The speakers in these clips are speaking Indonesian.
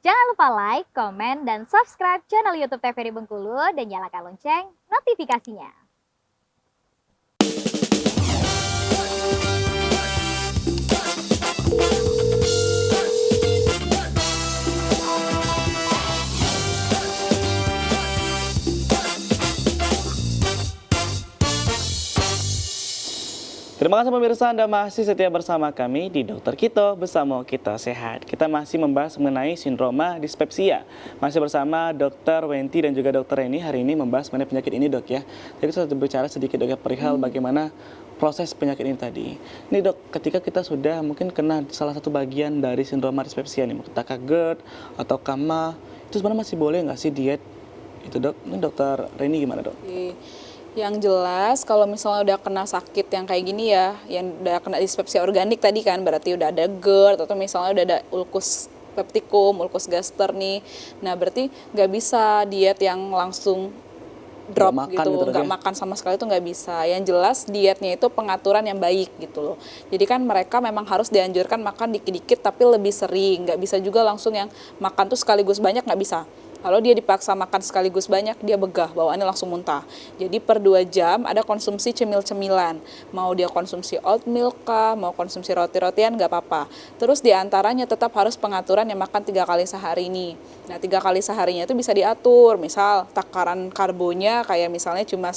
Jangan lupa like, komen, dan subscribe channel YouTube TVRI Bengkulu dan nyalakan lonceng notifikasinya. Terima kasih pemirsa, Anda masih setia bersama kami di Dokter Kito, bersama kita sehat. Kita masih membahas mengenai sindroma dispepsia. Masih bersama Dokter Wenti dan juga Dokter Reni. Hari ini membahas mengenai penyakit ini, Dok, ya. Jadi kita sudah bicara sedikit, Dok, ya, perihal bagaimana proses penyakit ini tadi. Ini, Dok, ketika kita sudah mungkin kena salah satu bagian dari sindroma dispepsia nih, apakah GERD atau KAMA, itu sebenarnya masih boleh nggak sih diet? Itu, Dok. Ini Dokter Reni gimana, Dok? Yang jelas kalau misalnya udah kena sakit yang kayak gini ya, yang udah kena dispepsia organik tadi kan, berarti udah ada GERD atau misalnya udah ada ulkus peptikum, ulkus gaster nih. Nah berarti nggak bisa diet yang langsung drop gitu, nggak makan sama sekali itu nggak bisa. Yang jelas dietnya itu pengaturan yang baik gitu loh. Jadi kan mereka memang harus dianjurkan makan dikit-dikit tapi lebih sering. Nggak bisa juga langsung yang makan tuh sekaligus banyak, nggak bisa. Kalau dia dipaksa makan sekaligus banyak, dia begah, bawaannya langsung muntah. Jadi per 2 jam ada konsumsi cemil-cemilan. Mau dia konsumsi oatmeal kah, mau konsumsi roti-rotian, nggak apa-apa. Terus diantaranya tetap harus pengaturan yang makan 3 kali sehari ini. Nah 3 kali seharinya itu bisa diatur. Misal takaran karbonya kayak misalnya cuma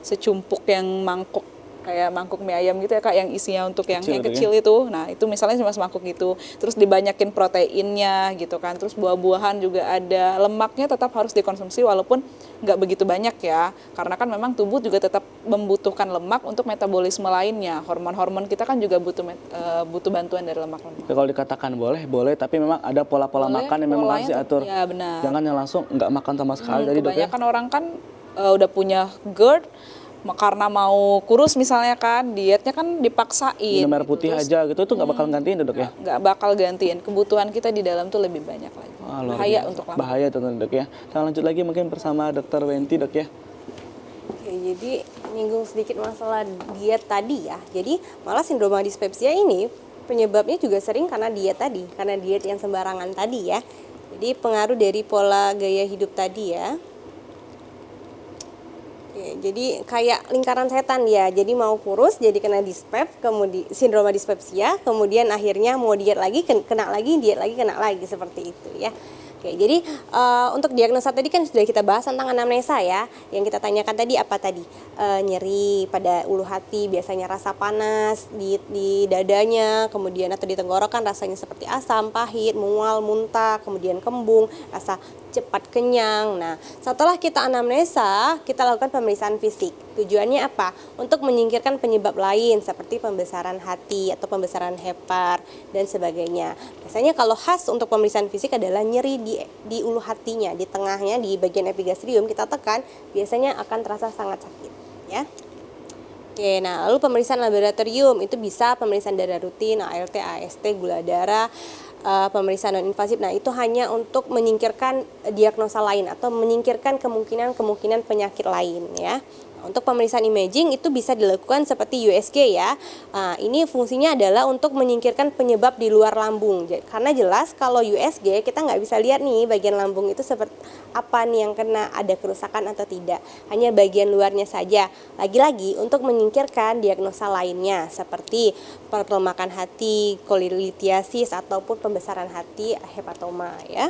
secumpuk yang mangkuk, kayak mangkuk mie ayam gitu ya Kak, yang isinya untuk yang kecil itu. Nah itu misalnya cuma semangkuk gitu. Terus dibanyakin proteinnya gitu kan. Terus buah-buahan juga ada. Lemaknya tetap harus dikonsumsi walaupun nggak begitu banyak ya. Karena kan memang tubuh juga tetap membutuhkan lemak untuk metabolisme lainnya. Hormon-hormon kita kan juga butuh bantuan dari lemak-lemak. Kalau dikatakan boleh, tapi memang ada pola-pola makan yang memang harus diatur. Ya benar. Jangan yang langsung nggak makan sama sekali. Jadi, kebanyakan orang kan udah punya GERD, karena mau kurus misalnya kan, dietnya kan dipaksain. Minum air putih terus, aja gitu, itu nggak bakal gantiin, Dok, ya? Nggak bakal gantiin, kebutuhan kita di dalam tuh lebih banyak lagi. Bahaya untuk lambung. Bahaya tuh, Dok, ya. Kita lanjut lagi mungkin bersama Dokter Wenti, Dok, ya. Oke, jadi nyinggung sedikit masalah diet tadi ya. Jadi malah sindroma dispepsia ini penyebabnya juga sering karena diet tadi, karena diet yang sembarangan tadi ya. Jadi pengaruh dari pola gaya hidup tadi ya. Jadi kayak lingkaran setan ya, jadi mau kurus jadi kena dispep, kemudian sindroma dispepsia, kemudian akhirnya mau diet lagi, kena lagi, diet lagi, kena lagi, seperti itu ya. Oke, jadi untuk diagnosa tadi kan sudah kita bahas tentang anamnesa ya. Yang kita tanyakan tadi apa tadi? Nyeri pada ulu hati, biasanya rasa panas di dadanya, kemudian atau di tenggorokan rasanya seperti asam, pahit, mual, muntah, kemudian kembung, rasa cepat kenyang. Nah, setelah kita anamnesa, kita lakukan pemeriksaan fisik. Tujuannya apa? Untuk menyingkirkan penyebab lain seperti pembesaran hati atau pembesaran hepar dan sebagainya. Biasanya kalau khas untuk pemeriksaan fisik adalah nyeri di ulu hatinya, di tengahnya, di bagian epigastrium kita tekan, biasanya akan terasa sangat sakit, ya. Oke, nah lalu pemeriksaan laboratorium itu bisa pemeriksaan darah rutin, ALT, AST, gula darah, pemeriksaan non-invasif. Nah itu hanya untuk menyingkirkan diagnosa lain atau menyingkirkan kemungkinan penyakit lain ya. Untuk pemeriksaan imaging itu bisa dilakukan seperti USG ya. Ini fungsinya adalah untuk menyingkirkan penyebab di luar lambung. Karena jelas kalau USG kita nggak bisa lihat nih bagian lambung itu seperti apa nih yang kena, ada kerusakan atau tidak. Hanya bagian luarnya saja. Lagi-lagi untuk menyingkirkan diagnosa lainnya seperti pelemakan hati, kolilitiasis ataupun pembesaran hati, hepatoma ya.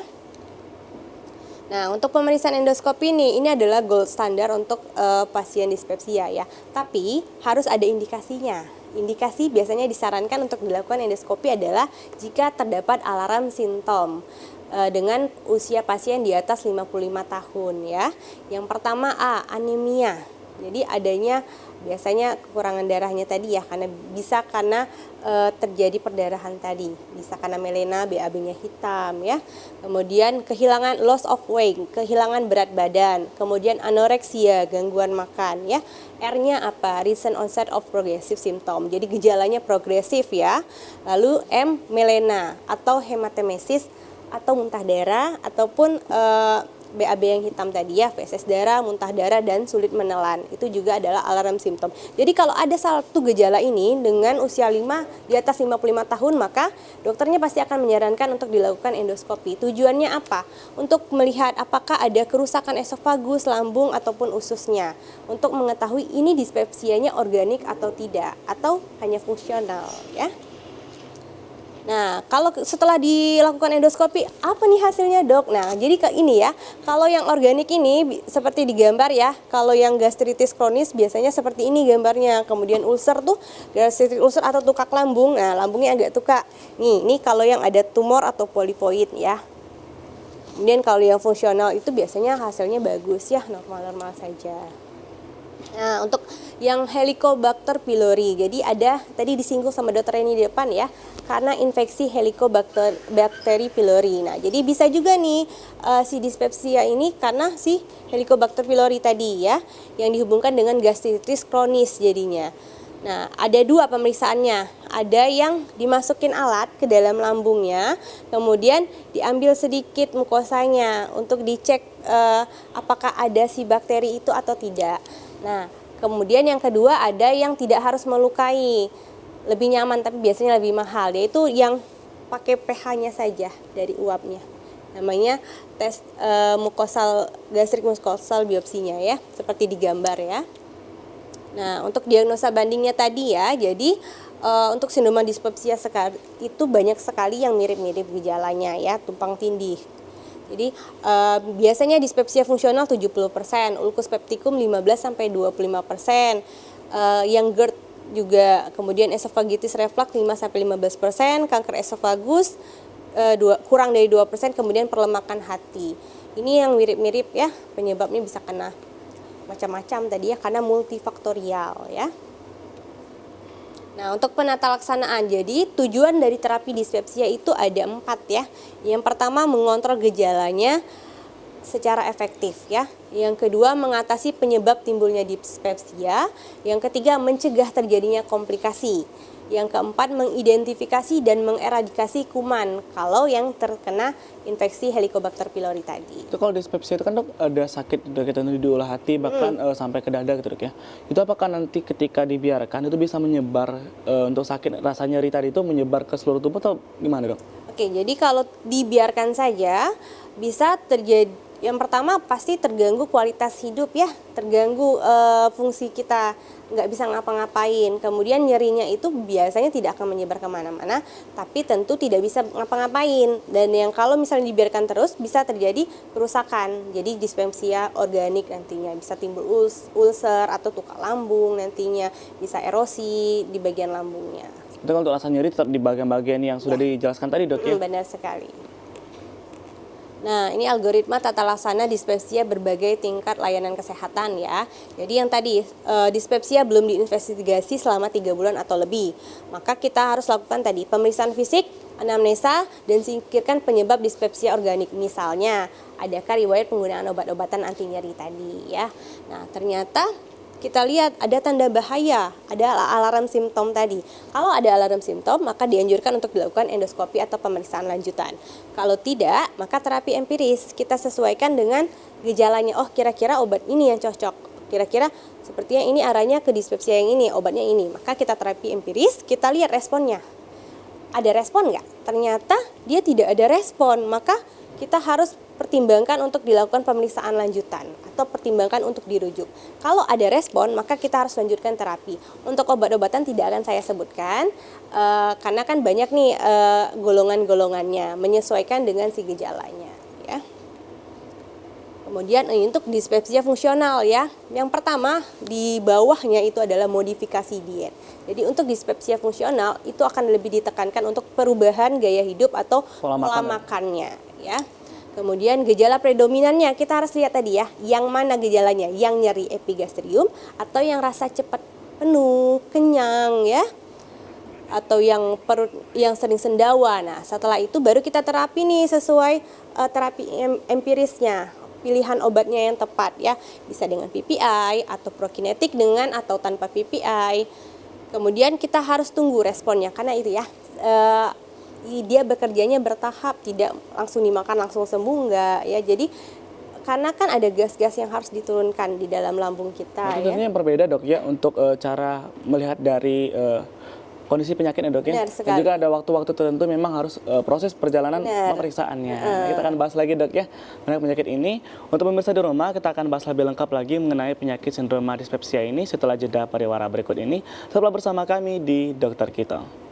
Nah, untuk pemeriksaan endoskopi ini adalah gold standar untuk pasien dispepsia ya. Tapi harus ada indikasinya. Indikasi biasanya disarankan untuk dilakukan endoskopi adalah jika terdapat alarm simptom dengan usia pasien di atas 55 tahun ya. Yang pertama anemia. Jadi adanya biasanya kekurangan darahnya tadi ya, karena terjadi perdarahan tadi, bisa karena melena, BAB-nya hitam ya. Kemudian kehilangan loss of weight, kehilangan berat badan. Kemudian anoreksia, gangguan makan ya. R-nya apa? Recent onset of progressive symptom. Jadi gejalanya progresif ya. Lalu M, melena atau hematemesis atau muntah darah ataupun BAB yang hitam tadi ya, feses darah, muntah darah, dan sulit menelan. Itu juga adalah alarm simptom. Jadi kalau ada satu gejala ini dengan usia di atas 55 tahun, maka dokternya pasti akan menyarankan untuk dilakukan endoskopi. Tujuannya apa? Untuk melihat apakah ada kerusakan esofagus, lambung, ataupun ususnya. Untuk mengetahui ini dispepsianya organik atau tidak, atau hanya fungsional ya. Nah, kalau setelah dilakukan endoskopi, apa nih hasilnya, Dok? Nah, jadi ini ya, kalau yang organik ini seperti digambar ya, kalau yang gastritis kronis biasanya seperti ini gambarnya. Kemudian ulcer tuh, gastritis ulcer atau tukak lambung, nah lambungnya agak tukak. Nih, ini kalau yang ada tumor atau polipoid ya. Kemudian kalau yang fungsional itu biasanya hasilnya bagus ya, normal-normal saja. Nah, untuk yang Helicobacter pylori, jadi ada tadi disinggung sama dokter ini di depan ya, karena infeksi Helicobacter pylori. Nah, jadi bisa juga nih si dispepsia ini karena si Helicobacter pylori tadi ya, yang dihubungkan dengan gastritis kronis jadinya. Nah, ada dua pemeriksaannya. Ada yang dimasukin alat ke dalam lambungnya, kemudian diambil sedikit mukosanya untuk dicek apakah ada si bakteri itu atau tidak. Nah, kemudian yang kedua ada yang tidak harus melukai, lebih nyaman tapi biasanya lebih mahal, yaitu yang pakai pH-nya saja dari uapnya. Namanya tes gastric mucosal biopsinya ya, seperti digambar ya. Nah, untuk diagnosa bandingnya tadi ya, jadi untuk sindroma dispepsia itu banyak sekali yang mirip-mirip gejalanya ya, tumpang tindih. Jadi biasanya dispepsia fungsional 70%, ulkus peptikum 15-25%, yang GERD juga, kemudian esofagitis reflux 5-15%, kanker esofagus kurang dari 2%, kemudian perlemakan hati. Ini yang mirip-mirip ya, penyebabnya bisa kena macam-macam tadi ya, karena multifaktorial ya. Nah, untuk penata laksanaan, jadi tujuan dari terapi dispepsia itu ada 4 ya. Yang pertama, mengontrol gejalanya secara efektif ya. Yang kedua, mengatasi penyebab timbulnya dispepsia. Yang ketiga, mencegah terjadinya komplikasi. Yang keempat, mengidentifikasi dan mengeradikasi kuman kalau yang terkena infeksi Helicobacter pylori tadi. Itu kalau dispepsia itu kan, Dok, ada sakit kita di olah hati bahkan sampai ke dada gitu, Dok ya. Itu apakah nanti ketika dibiarkan itu bisa menyebar untuk sakit rasa nyeri tadi itu menyebar ke seluruh tubuh atau gimana, Dok? Oke, jadi kalau dibiarkan saja bisa terjadi, yang pertama pasti terganggu kualitas hidup ya, terganggu fungsi kita, nggak bisa ngapa-ngapain. Kemudian nyerinya itu biasanya tidak akan menyebar kemana-mana, tapi tentu tidak bisa ngapa-ngapain. Dan yang kalau misalnya dibiarkan terus bisa terjadi kerusakan, jadi dispepsia organik nantinya, bisa timbul ulcer atau tukak lambung nantinya, bisa erosi di bagian lambungnya. Itu kalau untuk rasa nyeri tetap di bagian-bagian yang sudah dijelaskan tadi, Dok ya? Benar sekali. Nah, ini algoritma tata laksana dispepsia berbagai tingkat layanan kesehatan ya. Jadi yang tadi dispepsia belum diinvestigasi selama 3 bulan atau lebih, maka kita harus lakukan tadi pemeriksaan fisik, anamnesa, dan singkirkan penyebab dispepsia organik. Misalnya, adakah riwayat penggunaan obat-obatan anti nyeri tadi ya. Nah, ternyata kita lihat ada tanda bahaya, ada alarm simptom tadi. Kalau ada alarm simptom, maka dianjurkan untuk dilakukan endoskopi atau pemeriksaan lanjutan. Kalau tidak, maka terapi empiris kita sesuaikan dengan gejalanya. Oh, kira-kira obat ini yang cocok. Kira-kira sepertinya ini arahnya ke dispepsia yang ini, obatnya ini. Maka kita terapi empiris, kita lihat responnya. Ada respon nggak? Ternyata dia tidak ada respon, maka kita harus pertimbangkan untuk dilakukan pemeriksaan lanjutan atau pertimbangkan untuk dirujuk. Kalau ada respon, maka kita harus lanjutkan terapi. Untuk obat-obatan tidak akan saya sebutkan, karena kan banyak nih golongan-golongannya, menyesuaikan dengan si gejalanya. Ya. Kemudian untuk dispepsia fungsional ya, yang pertama di bawahnya itu adalah modifikasi diet. Jadi untuk dispepsia fungsional itu akan lebih ditekankan untuk perubahan gaya hidup atau pola makannya ya. Kemudian gejala predominannya kita harus lihat tadi ya, yang mana gejalanya, yang nyeri epigastrium atau yang rasa cepat penuh, kenyang ya, atau yang perut yang sering sendawa. Nah, setelah itu baru kita terapi nih sesuai terapi empirisnya. Pilihan obatnya yang tepat ya, bisa dengan PPI atau prokinetik dengan atau tanpa PPI. Kemudian kita harus tunggu responnya karena itu ya. Dia bekerjanya bertahap, tidak langsung dimakan langsung sembuh enggak ya. Jadi karena kan ada gas-gas yang harus diturunkan di dalam lambung kita Itu ya. tentunya yang berbeda dok ya untuk cara melihat dari kondisi penyakit ya dok ya. Benar Dan sekali. juga ada waktu-waktu tertentu memang harus proses perjalanan Benar. pemeriksaannya. Kita akan bahas lagi dok ya mengenai penyakit ini. Untuk pemirsa di rumah kita akan bahas lebih lengkap lagi mengenai penyakit sindroma dispepsia ini setelah jeda pariwara berikut ini. Tetaplah bersama kami di Dokter Kito.